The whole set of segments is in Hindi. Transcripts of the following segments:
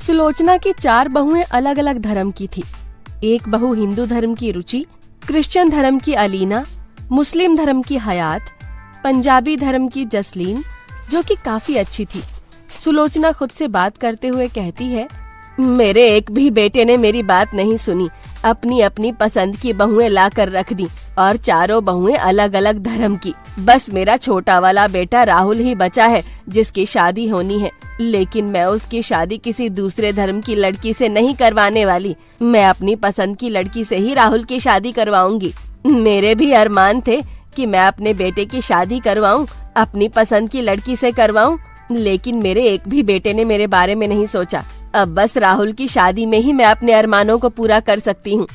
सुलोचना की 4 बहुएं अलग अलग धर्म की थी। एक बहू हिंदू धर्म की रुचि, क्रिश्चियन धर्म की अलीना, मुस्लिम धर्म की हयात, पंजाबी धर्म की जसलीन, जो कि काफी अच्छी थी। सुलोचना खुद से बात करते हुए कहती है, मेरे एक भी बेटे ने मेरी बात नहीं सुनी, अपनी अपनी पसंद की बहुएं ला कर रख दी और चारों बहुएं अलग अलग धर्म की। बस मेरा छोटा वाला बेटा राहुल ही बचा है जिसकी शादी होनी है, लेकिन मैं उसकी शादी किसी दूसरे धर्म की लड़की से नहीं करवाने वाली। मैं अपनी पसंद की लड़की से ही राहुल की शादी करवाऊंगी। मेरे भी अरमान थे कि मैं अपने बेटे की शादी करवाऊं, अपनी पसंद की लड़की से करवाऊं, लेकिन मेरे एक भी बेटे ने मेरे बारे में नहीं सोचा। अब बस राहुल की शादी में ही मैं अपने अरमानों को पूरा कर सकती हूँ।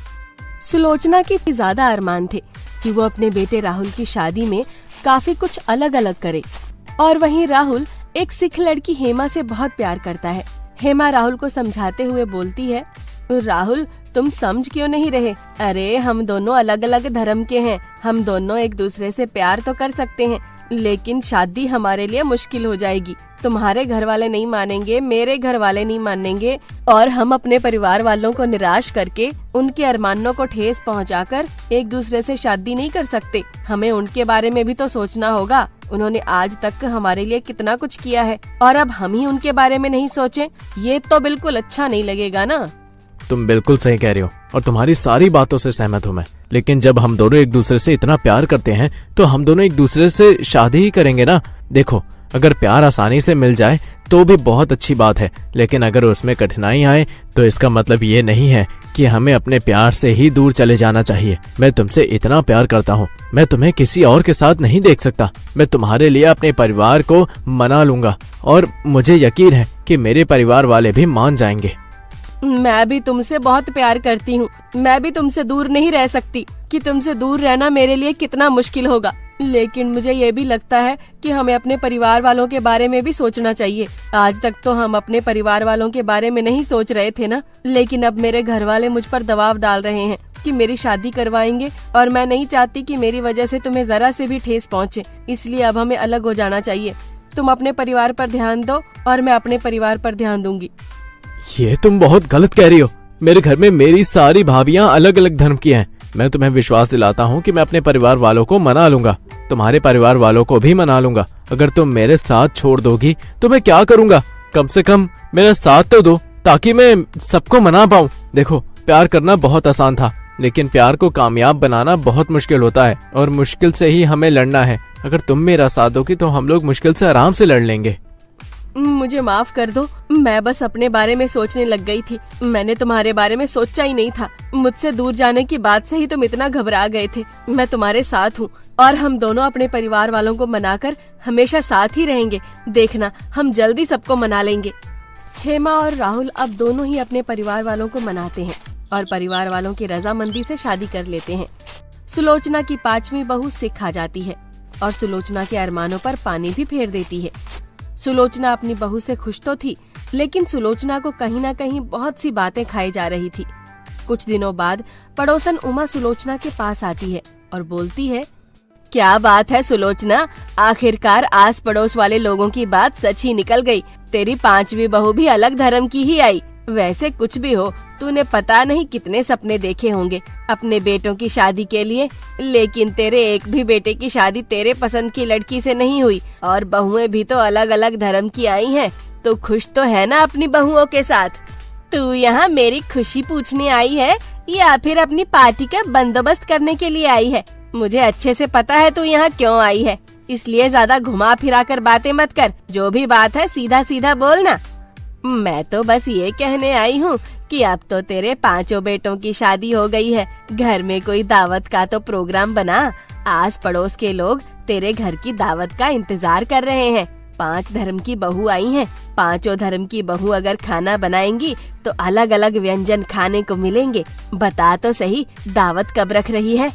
सुलोचना के ज्यादा अरमान थे कि वो अपने बेटे राहुल की शादी में काफी कुछ अलग अलग करे। और वहीं राहुल एक सिख लड़की हेमा से बहुत प्यार करता है। हेमा राहुल को समझाते हुए बोलती है, राहुल तुम समझ क्यों नहीं रहे? अरे हम दोनों अलग अलग धर्म के हैं, हम दोनों एक दूसरे से प्यार तो कर सकते हैं, लेकिन शादी हमारे लिए मुश्किल हो जाएगी। तुम्हारे घर वाले नहीं मानेंगे, मेरे घर वाले नहीं मानेंगे, और हम अपने परिवार वालों को निराश करके उनके अरमानों को ठेस पहुंचाकर एक दूसरे से शादी नहीं कर सकते। हमें उनके बारे में भी तो सोचना होगा। उन्होंने आज तक हमारे लिए कितना कुछ किया है और अब हम ही उनके बारे में नहीं सोचें, ये तो बिल्कुल अच्छा नहीं लगेगा ना। तुम बिल्कुल सही कह रही हो और तुम्हारी सारी बातों से सहमत हूँ मैं, लेकिन जब हम दोनों एक दूसरे से इतना प्यार करते हैं तो हम दोनों एक दूसरे से शादी ही करेंगे ना। देखो, अगर प्यार आसानी से मिल जाए तो भी बहुत अच्छी बात है, लेकिन अगर उसमें कठिनाई आए तो इसका मतलब ये नहीं है कि हमें अपने प्यार से ही दूर चले जाना चाहिए। मैं तुमसे इतना प्यार करता हूँ, मैं तुम्हें किसी और के साथ नहीं देख सकता। मैं तुम्हारे लिए अपने परिवार को मना लूंगा और मुझे यकीन है कि मेरे परिवार वाले भी मान जाएंगे। मैं भी तुमसे बहुत प्यार करती हूँ, मैं भी तुमसे दूर नहीं रह सकती कि तुमसे दूर रहना मेरे लिए कितना मुश्किल होगा। लेकिन मुझे ये भी लगता है कि हमें अपने परिवार वालों के बारे में भी सोचना चाहिए। आज तक तो हम अपने परिवार वालों के बारे में नहीं सोच रहे थे ना, लेकिन अब मेरे घर वाले मुझ पर दबाव डाल रहे हैं कि मेरी शादी करवाएंगे और मैं नहीं चाहती कि मेरी वजह से तुम्हें जरा से भी ठेस पहुँचे, इसलिए अब हमें अलग हो जाना चाहिए। तुम अपने परिवार पर ध्यान दो और मैं अपने परिवार पर ध्यान दूंगी। ये तुम बहुत गलत कह रही हो। मेरे घर में मेरी सारी भाभियां अलग अलग धर्म की हैं। मैं तुम्हें विश्वास दिलाता हूँ कि मैं अपने परिवार वालों को मना लूंगा, तुम्हारे परिवार वालों को भी मना लूंगा। अगर तुम मेरे साथ छोड़ दोगी तो मैं क्या करूंगा? कम से कम मेरा साथ तो दो ताकि मैं सबको मना पाऊं। देखो, प्यार करना बहुत आसान था, लेकिन प्यार को कामयाब बनाना बहुत मुश्किल होता है और मुश्किल से ही हमें लड़ना है। अगर तुम मेरा साथ दोगी तो हम लोग मुश्किल से आराम से लड़ लेंगे। मुझे माफ कर दो, मैं बस अपने बारे में सोचने लग गई थी। मैंने तुम्हारे बारे में सोचा ही नहीं था। मुझसे दूर जाने की बात से ही तुम इतना घबरा गए थे। मैं तुम्हारे साथ हूँ और हम दोनों अपने परिवार वालों को मनाकर हमेशा साथ ही रहेंगे। देखना, हम जल्दी सबको मना लेंगे। हेमा और राहुल अब दोनों ही अपने परिवार वालों को मनाते हैं और परिवार वालों की रजामंदी से शादी कर लेते हैं। सुलोचना की 5वीं बहू सिख आ जाती है और सुलोचना के अरमानों पर पानी भी फेर देती है। सुलोचना अपनी बहू से खुश तो थी, लेकिन सुलोचना को कहीं न कहीं बहुत सी बातें खाई जा रही थी। कुछ दिनों बाद पड़ोसन उमा सुलोचना के पास आती है और बोलती है, क्या बात है सुलोचना, आखिरकार आस पड़ोस वाले लोगों की बात सच ही निकल गई। तेरी 5वीं बहू भी अलग धर्म की ही आई। वैसे कुछ भी हो, तूने पता नहीं कितने सपने देखे होंगे अपने बेटों की शादी के लिए, लेकिन तेरे एक भी बेटे की शादी तेरे पसंद की लड़की से नहीं हुई और बहुएं भी तो अलग अलग धर्म की आई हैं। तो खुश तो है ना अपनी बहुओं के साथ? तू यहाँ मेरी खुशी पूछने आई है या फिर अपनी पार्टी का बंदोबस्त करने के लिए आई है? मुझे अच्छे से पता है तू यहाँ क्यों आई है, इसलिए ज्यादा घुमा फिरा कर बातें मत कर। जो भी बात है सीधा सीधा बोलना। मैं तो बस ये कहने आई हूँ कि अब तो तेरे 5 बेटों की शादी हो गई है। घर में कोई दावत का तो प्रोग्राम बना। आस पड़ोस के लोग तेरे घर की दावत का इंतजार कर रहे हैं। 5 धर्म की बहू आई हैं। 5 धर्म की बहू अगर खाना बनाएंगी तो अलग अलग व्यंजन खाने को मिलेंगे। बता तो सही, दावत कब रख रही है?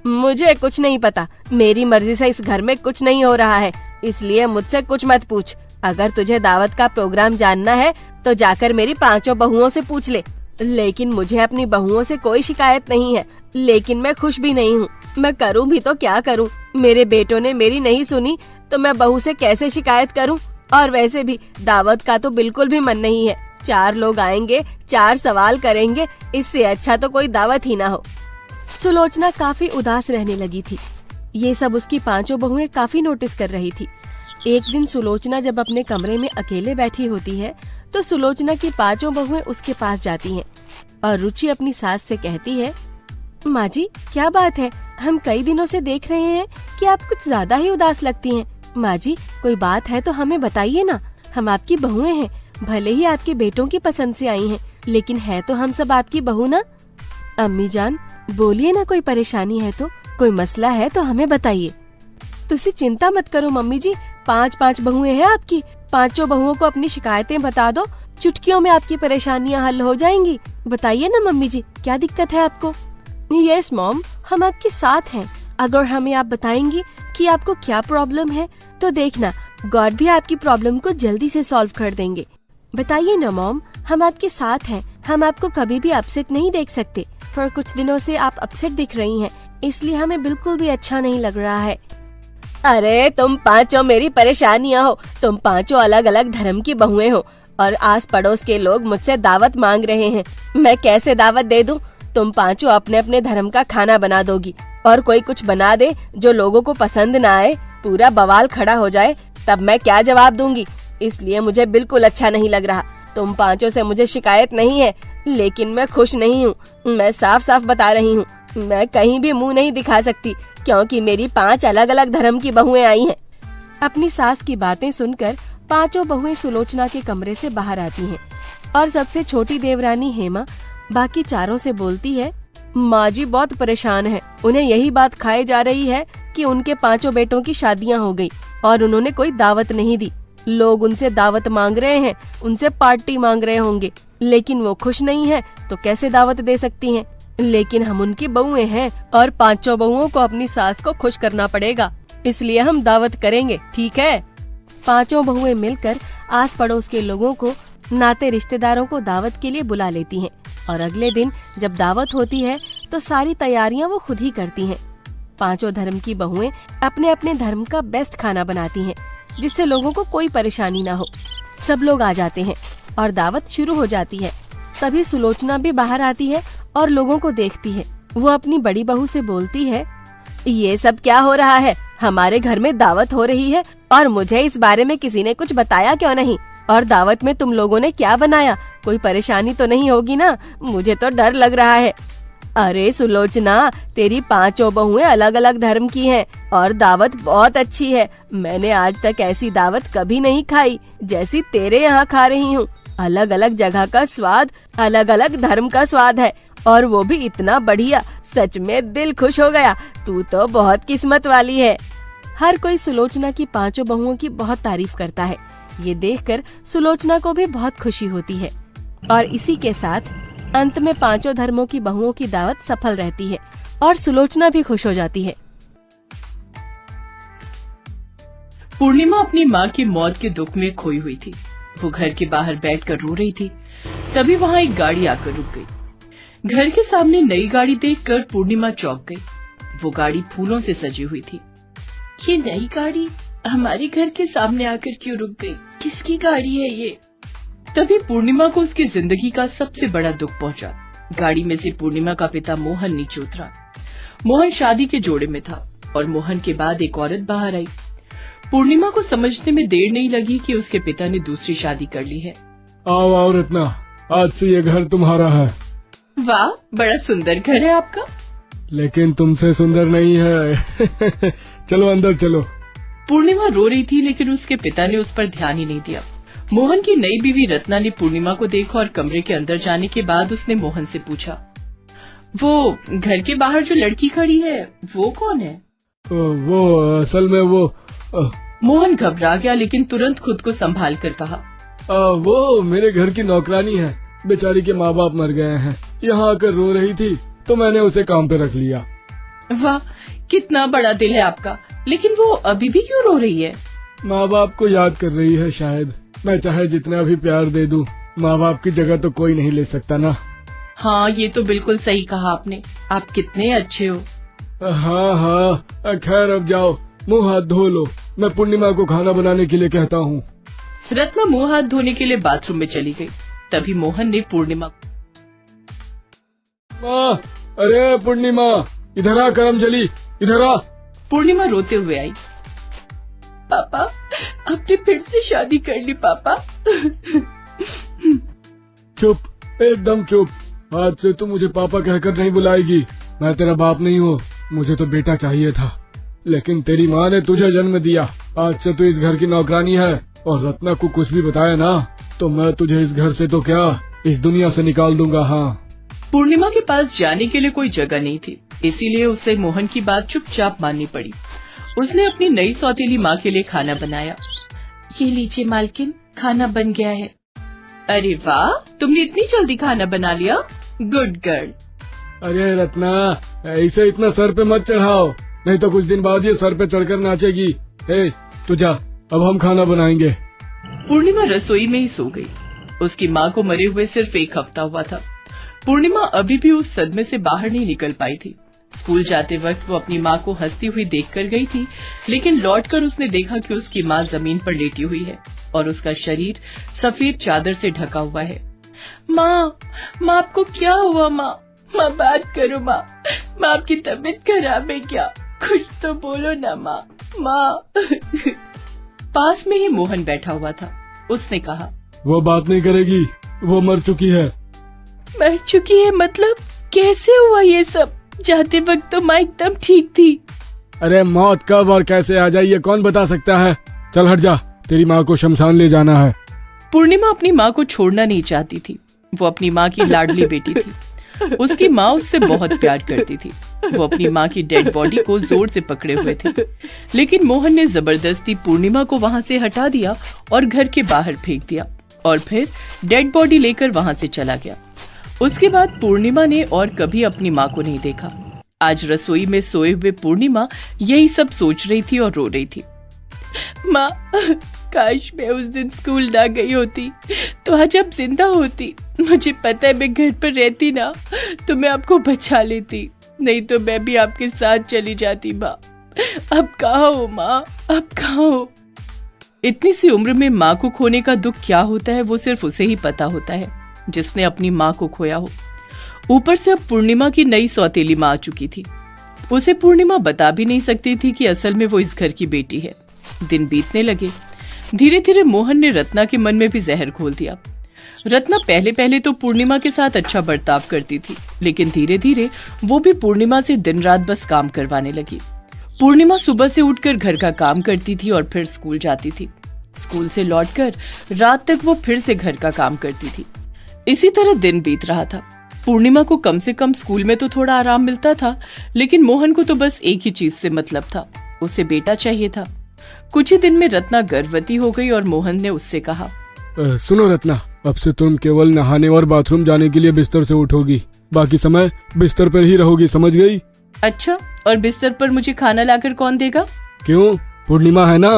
मुझे कुछ नहीं पता। मेरी मर्जी से इस घर में कुछ नहीं हो रहा है, इसलिए मुझसे कुछ मत पूछ। अगर तुझे दावत का प्रोग्राम जानना है तो जाकर मेरी 5 बहुओं से पूछ ले। लेकिन मुझे अपनी बहुओं से कोई शिकायत नहीं है, लेकिन मैं खुश भी नहीं हूँ। मैं करूँ भी तो क्या करूँ? मेरे बेटों ने मेरी नहीं सुनी तो मैं बहू से कैसे शिकायत करूँ? और वैसे भी दावत का तो बिल्कुल भी मन नहीं है। 4 लोग आएंगे, 4 सवाल करेंगे, इससे अच्छा तो कोई दावत ही ना हो। सुलोचना काफी उदास रहने लगी थी। ये सब उसकी 5 बहुएं काफी नोटिस कर रही थी। एक दिन सुलोचना जब अपने कमरे में अकेले बैठी होती है तो सुलोचना की 5 बहुएं उसके पास जाती हैं और रुचि अपनी सास से कहती है, माँ जी क्या बात है, हम कई दिनों से देख रहे हैं कि आप कुछ ज्यादा ही उदास लगती हैं। माँ जी कोई बात है तो हमें बताइए ना, हम आपकी बहुएं हैं, भले ही आपके बेटों की पसंद से आई हैं, लेकिन है तो हम सब आपकी बहू ना। अम्मी जान बोलिए ना, कोई परेशानी है तो, कोई मसला है तो हमें बताइए। तुसी चिंता मत करो मम्मी जी, 5 बहुएं हैं आपकी, 5 बहुओं को अपनी शिकायतें बता दो, चुटकियों में आपकी परेशानियां हल हो जाएंगी। बताइए ना मम्मी जी क्या दिक्कत है आपको। यस मॉम, हम आपके साथ हैं। अगर हमें आप बताएंगी कि आपको क्या प्रॉब्लम है तो देखना गॉड भी आपकी प्रॉब्लम को जल्दी से सॉल्व कर देंगे। बताइए ना मॉम, हम आपके साथ हैं, हम आपको कभी भी अपसेट नहीं देख सकते। पर कुछ दिनों से आप अपसेट दिख रही हैं, इसलिए हमें बिल्कुल भी अच्छा नहीं लग रहा है। अरे तुम 5 मेरी परेशानियां हो, तुम 5 अलग अलग धर्म की बहुएं हो और आस पड़ोस के लोग मुझसे दावत मांग रहे हैं। मैं कैसे दावत दे दूं? तुम 5 अपने अपने धर्म का खाना बना दोगी और कोई कुछ बना दे जो लोगों को पसंद ना आए, पूरा बवाल खड़ा हो जाए, तब मैं क्या जवाब दूंगी? इसलिए मुझे बिल्कुल अच्छा नहीं लग रहा। तुम 5 से मुझे शिकायत नहीं है, लेकिन मैं खुश नहीं हूँ। मैं साफ साफ बता रही हूँ, मैं कहीं भी मुंह नहीं दिखा सकती क्योंकि मेरी 5 अलग अलग धर्म की बहुएं आई हैं। अपनी सास की बातें सुनकर 5 बहुएं सुलोचना के कमरे से बाहर आती हैं और सबसे छोटी देवरानी हेमा बाकी 4 से बोलती है, माँ जी बहुत परेशान है। उन्हें यही बात खाए जा रही है कि उनके 5 बेटों की शादियाँ हो गई और उन्होंने कोई दावत नहीं दी। लोग उनसे दावत मांग रहे हैं, उनसे पार्टी मांग रहे होंगे, लेकिन वो खुश नहीं है तो कैसे दावत दे सकती हैं? लेकिन हम उनकी बहुएं हैं और 5 बहुओं को अपनी सास को खुश करना पड़ेगा, इसलिए हम दावत करेंगे, ठीक है? 5 बहुएं मिलकर आस पड़ोस के लोगों को, नाते रिश्तेदारों को दावत के लिए बुला लेती हैं और अगले दिन जब दावत होती है तो सारी तैयारियां वो खुद ही करती हैं। 5 धर्म की बहुएं अपने अपने धर्म का बेस्ट खाना बनाती हैं जिससे लोगों को कोई परेशानी ना हो। सब लोग आ जाते हैं और दावत शुरू हो जाती है। तभी सुलोचना भी बाहर आती है और लोगों को देखती है। वो अपनी बड़ी बहू से बोलती है, ये सब क्या हो रहा है? हमारे घर में दावत हो रही है और मुझे इस बारे में किसी ने कुछ बताया क्यों नहीं? और दावत में तुम लोगों ने क्या बनाया? कोई परेशानी तो नहीं होगी ना? मुझे तो डर लग रहा है। अरे सुलोचना, तेरी 5 बहुएं अलग अलग धर्म की हैं और दावत बहुत अच्छी है। मैंने आज तक ऐसी दावत कभी नहीं खाई जैसी तेरे यहाँ खा रही हूँ। अलग अलग जगह का स्वाद, अलग अलग धर्म का स्वाद है और वो भी इतना बढ़िया, सच में दिल खुश हो गया। तू तो बहुत किस्मत वाली है। हर कोई सुलोचना की 5 बहुओं की बहुत तारीफ करता है। ये देखकर सुलोचना को भी बहुत खुशी होती है और इसी के साथ अंत में 5 धर्मों की बहुओं की दावत सफल रहती है और सुलोचना भी खुश हो जाती है। पूर्णिमा अपनी माँ की मौत के दुख में खोई हुई थी। वो घर के बाहर बैठकर रो रही थी। तभी वहाँ एक गाड़ी आकर रुक गई। घर के सामने नई गाड़ी देखकर पूर्णिमा चौंक गई। वो गाड़ी फूलों से सजी हुई थी। ये नई गाड़ी हमारे घर के सामने आकर क्यों रुक गई? किसकी गाड़ी है ये? तभी पूर्णिमा को उसकी जिंदगी का सबसे बड़ा दुख पहुंचा। गाड़ी में से पूर्णिमा का पिता मोहन नीचे उतरा। मोहन शादी के जोड़े में था और मोहन के बाद एक औरत बाहर आई। पूर्णिमा को समझने में देर नहीं लगी कि उसके पिता ने दूसरी शादी कर ली है। आओ आओ रत्ना, आज से ये घर तुम्हारा है। वाह, बड़ा सुंदर घर है आपका। लेकिन तुमसे सुंदर नहीं है। चलो अंदर चलो। पूर्णिमा रो रही थी लेकिन उसके पिता ने उस पर ध्यान ही नहीं दिया। मोहन की नई बीवी रत्ना ने पूर्णिमा को देखा और कमरे के अंदर जाने के बाद उसने मोहन से पूछा, वो घर के बाहर जो लड़की खड़ी है वो कौन है? वो असल में वो मोहन घबरा गया लेकिन तुरंत खुद को संभाल कर कहा, वो मेरे घर की नौकरानी है। बेचारी के माँ बाप मर गए हैं, यहाँ आकर रो रही थी तो मैंने उसे काम पे रख लिया। वाह, कितना बड़ा दिल है आपका। लेकिन वो अभी भी क्यों रो रही है? माँ बाप को याद कर रही है शायद। मैं चाहे जितना भी प्यार दे दूं, माँ बाप की जगह तो कोई नहीं ले सकता ना। हाँ, ये तो बिल्कुल सही कहा आपने। आप कितने अच्छे हो। हाँ, खैर अब जाओ, मुंह हाथ धो लो। मैं पूर्णिमा को खाना बनाने के लिए कहता हूँ। रत्ना मुंह हाथ धोने के लिए बाथरूम में चली गई। तभी मोहन ने पूर्णिमा माँ, अरे पूर्णिमा, इधर आ, करमजली, इधर आ। पूर्णिमा रोते हुए आई। पापा, आपने फिर से शादी कर ली पापा। चुप, एकदम चुप। आज से तू मुझे पापा कहकर नहीं बुलाएगी। मैं तेरा बाप नहीं हूँ, मुझे तो बेटा चाहिए था, लेकिन तेरी माँ ने तुझे जन्म दिया। आज से तू इस घर की नौकरानी है, और रत्ना को कुछ भी बताया ना तो मैं तुझे इस घर से तो क्या, इस दुनिया से निकाल दूंगा। हाँ। पूर्णिमा के पास जाने के लिए कोई जगह नहीं थी, इसीलिए उसे मोहन की बात चुपचाप माननी पड़ी। उसने अपनी नई सौतेली माँ के लिए खाना बनाया। ये लीजिए मालकिन, खाना बन गया है। अरे वाह, तुमने इतनी जल्दी खाना बना लिया, गुड गर्ल। अरे रत्ना, ऐसे इतना सर पे मत चढ़ाओ, नहीं तो कुछ दिन बाद ये सर पे चढ़कर नाचेगी। तू जा, अब हम खाना बनाएंगे। पूर्णिमा रसोई में ही सो गई। उसकी माँ को मरे हुए सिर्फ 1 हफ्ता हुआ था। पूर्णिमा अभी भी उस सदमे से बाहर नहीं निकल पाई थी। स्कूल जाते वक्त वो अपनी माँ को हंसती हुई देखकर गई थी, लेकिन लौटकर उसने देखा कि उसकी माँ जमीन पर लेटी हुई है और उसका शरीर सफेद चादर से ढका हुआ है। माँ, माँ आपको क्या हुआ? माँ, माँ बात करो। माँ, माँ आपकी तबीयत खराब है क्या? कुछ तो बोलो ना माँ। माँ। पास में ही मोहन बैठा हुआ था। उसने कहा, वो बात नहीं करेगी, वो मर चुकी है। मर चुकी है मतलब? कैसे हुआ ये सब? जाते वक्त तो माँ एकदम ठीक थी। अरे मौत कब और कैसे आ जाए ये कौन बता सकता है। चल हट जा, तेरी माँ को शमशान ले जाना है। पूर्णिमा अपनी माँ को छोड़ना नहीं चाहती थी। वो अपनी माँ की लाडली बेटी थी। उसकी माँ उससे बहुत प्यार करती थी। वो अपनी माँ की डेड बॉडी को जोर से पकड़े हुए थे, लेकिन मोहन ने जबरदस्ती पूर्णिमा को वहाँ से हटा दिया और घर के बाहर फेंक दिया, और फिर डेड बॉडी लेकर वहाँ से चला गया। उसके बाद पूर्णिमा ने और कभी अपनी माँ को नहीं देखा। आज रसोई में सोए हुए पूर्णिमा यही सब सोच रही थी और रो रही थी। माँ, काश मैं उस दिन स्कूल ना गई होती तो आज आप जिंदा होती। मुझे पता है मैं घर पर रहती ना तो मैं आपको बचा लेती, नहीं तो मैं भी आपके साथ चली जाती। माँ, अब कहाँ हो माँ, अब कहाँ हो? इतनी सी उम्र में माँ को खोने का दुख क्या होता है वो सिर्फ उसे ही पता होता है जिसने अपनी माँ को खोया हो। ऊपर से अब पूर्णिमा की नई सौतेली माँ आ चुकी थी। उसे पूर्णिमा बता भी नहीं सकती थी कि असल में वो इस घर की बेटी है। दिन बीतने लगे। धीरे धीरे मोहन ने रत्ना के मन में भी जहर घोल दिया। रत्ना पहले पहले तो पूर्णिमा के साथ अच्छा बर्ताव करती थी, लेकिन धीरे धीरे वो भी पूर्णिमा से दिन रात बस काम करवाने लगी। पूर्णिमा सुबह से उठकर घर का काम करती थी और फिर स्कूल जाती थी। स्कूल से लौटकर रात तक वो फिर से घर का काम करती थी। इसी तरह दिन बीत रहा था। पूर्णिमा को कम से कम स्कूल में तो थोड़ा आराम मिलता था, लेकिन मोहन को तो बस एक ही चीज से मतलब था, उसे बेटा चाहिए था। कुछ ही दिन में रत्ना गर्भवती हो गई और मोहन ने उससे कहा, सुनो रत्ना, अब से तुम केवल नहाने और बाथरूम जाने के लिए बिस्तर से उठोगी, बाकी समय बिस्तर पर ही रहोगी, समझ गई? अच्छा, और बिस्तर पर मुझे खाना लाकर कौन देगा? क्यों, पूर्णिमा है ना?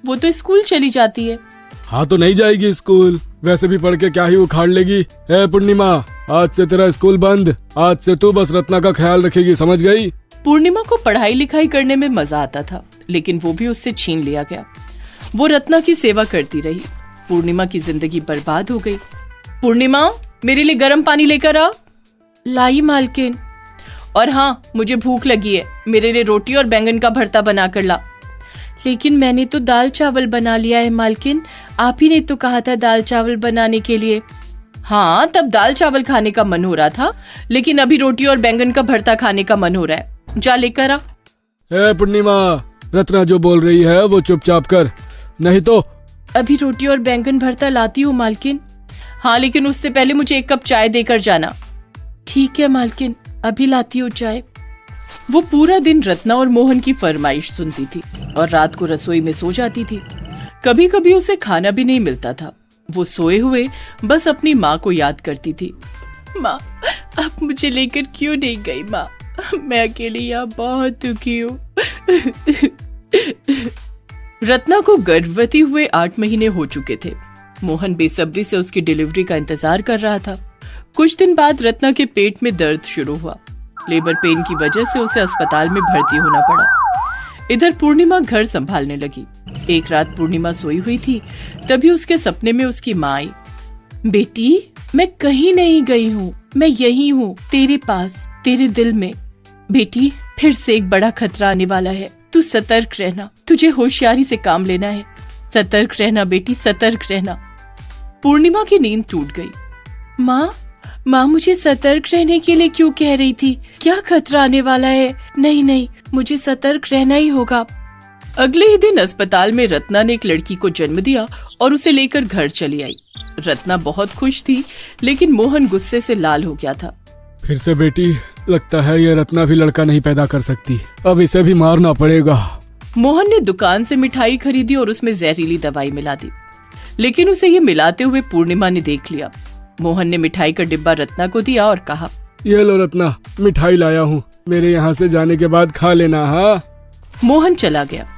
वो तो स्कूल चली जाती है। हाँ तो नहीं जाएगी स्कूल, वैसे भी पढ़ के क्या ही उखाड़ लेगी। पूर्णिमा, आज से तेरा स्कूल बंद। आज से तू बस रत्ना का ख्याल रखेगी, समझ गई? पूर्णिमा को पढ़ाई लिखाई करने में मजा आता था, लेकिन वो भी उससे छीन लिया गया। वो रत्ना की सेवा करती रही। पूर्णिमा की जिंदगी बर्बाद हो गई। पूर्णिमा, मेरे लिए गर्म पानी लेकर आ। लाई मालकिन। और हाँ, मुझे भूख लगी है, मेरे लिए रोटी और बैंगन का भरता बना कर ला। लेकिन मैंने तो दाल चावल बना लिया है मालकिन, आप ही ने तो कहा था दाल चावल बनाने के लिए। हाँ, तब दाल चावल खाने का मन हो रहा था, लेकिन अभी रोटी और बैंगन का भरता खाने का मन हो रहा है। जा लेकर आ। पूर्णिमा, रत्ना जो बोल रही है वो चुपचाप कर, नहीं तो। अभी रोटी और बैंगन भरता लाती हूँ मालकिन। हाँ, लेकिन उससे पहले मुझे 1 कप चाय देकर जाना। ठीक है मालकिन, अभी लाती हूँ चाय। वो पूरा दिन रत्ना और मोहन की फरमाइश सुनती थी और रात को रसोई में सो जाती थी। कभी कभी उसे खाना भी नहीं मिलता था। वो सोए हुए बस अपनी माँ को याद करती थी। माँ, आप मुझे लेकर क्यों नहीं गई? माँ, मैं अकेली यहाँ बहुत दुखी हूँ। रत्ना को गर्भवती हुए 8 महीने हो चुके थे। मोहन बेसब्री से उसकी डिलीवरी का इंतजार कर रहा था। कुछ दिन बाद रत्ना के पेट में दर्द शुरू हुआ। लेबर पेन की वजह से उसे अस्पताल में भर्ती होना पड़ा। इधर पूर्णिमा घर संभालने लगी। एक रात पूर्णिमा सोई हुई थी, तभी उसके सपने में उसकी माँ आई। बेटी, मैं कहीं नहीं गई हूँ, मैं यही हूँ, तेरे पास, तेरे दिल में। बेटी, फिर से एक बड़ा खतरा आने वाला है, तू सतर्क रहना, तुझे होशियारी से काम लेना है। सतर्क रहना बेटी, सतर्क रहना। पूर्णिमा की नींद टूट गई। माँ मुझे सतर्क रहने के लिए क्यों कह रही थी? क्या खतरा आने वाला है? नहीं, मुझे सतर्क रहना ही होगा। अगले ही दिन अस्पताल में रत्ना ने एक लड़की को जन्म दिया और उसे लेकर घर चली आई। रत्ना बहुत खुश थी, लेकिन मोहन गुस्से से लाल हो गया था। फिर से बेटी, लगता है ये रत्ना भी लड़का नहीं पैदा कर सकती, अब इसे भी मारना पड़ेगा। मोहन ने दुकान से मिठाई खरीदी और उसमें जहरीली दवाई मिला दी, लेकिन उसे ये मिलाते हुए पूर्णिमा ने देख लिया। मोहन ने मिठाई का डिब्बा रत्ना को दिया और कहा, ये लो रत्ना, मिठाई लाया हूँ, मेरे यहाँ से जाने के बाद खा लेना। हाँ। मोहन चला गया।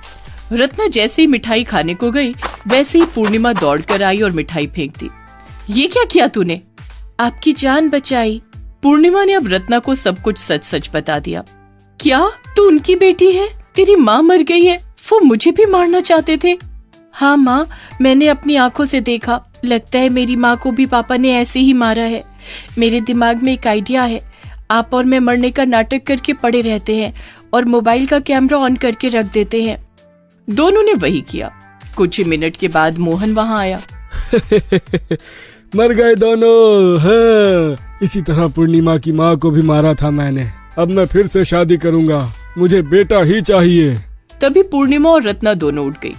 रत्ना जैसे ही मिठाई खाने को गई, वैसे ही पूर्णिमा दौड़कर आई और मिठाई फेंक दी। ये क्या किया तूने? आपकी जान बचाई। पूर्णिमा ने अब रत्ना को सब कुछ सच सच बता दिया। क्या तू उनकी बेटी है? तेरी माँ मर गई है, वो मुझे भी मारना चाहते थे। हाँ माँ, मैंने अपनी आंखों से देखा, लगता है मेरी माँ को भी पापा ने ऐसे ही मारा है। मेरे दिमाग में एक आइडिया है, आप और मैं मरने का नाटक करके पड़े रहते हैं और मोबाइल का कैमरा ऑन करके रख देते हैं। दोनों ने वही किया। कुछ ही मिनट के बाद मोहन वहाँ आया। मर गए दोनों। हाँ, इसी तरह पूर्णिमा की माँ को भी मारा था मैंने। अब मैं फिर से शादी करूँगा, मुझे बेटा ही चाहिए। तभी पूर्णिमा और रत्ना दोनों उठ गई।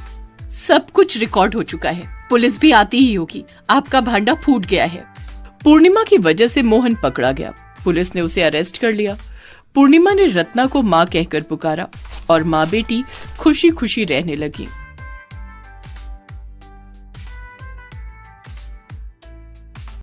सब कुछ रिकॉर्ड हो चुका है, पुलिस भी आती ही होगी, आपका भांडा फूट गया है। पूर्णिमा की वजह से मोहन पकड़ा गया। पुलिस ने उसे अरेस्ट कर लिया। पूर्णिमा ने रत्ना को माँ कहकर पुकारा और माँ बेटी खुशी खुशी रहने लगी।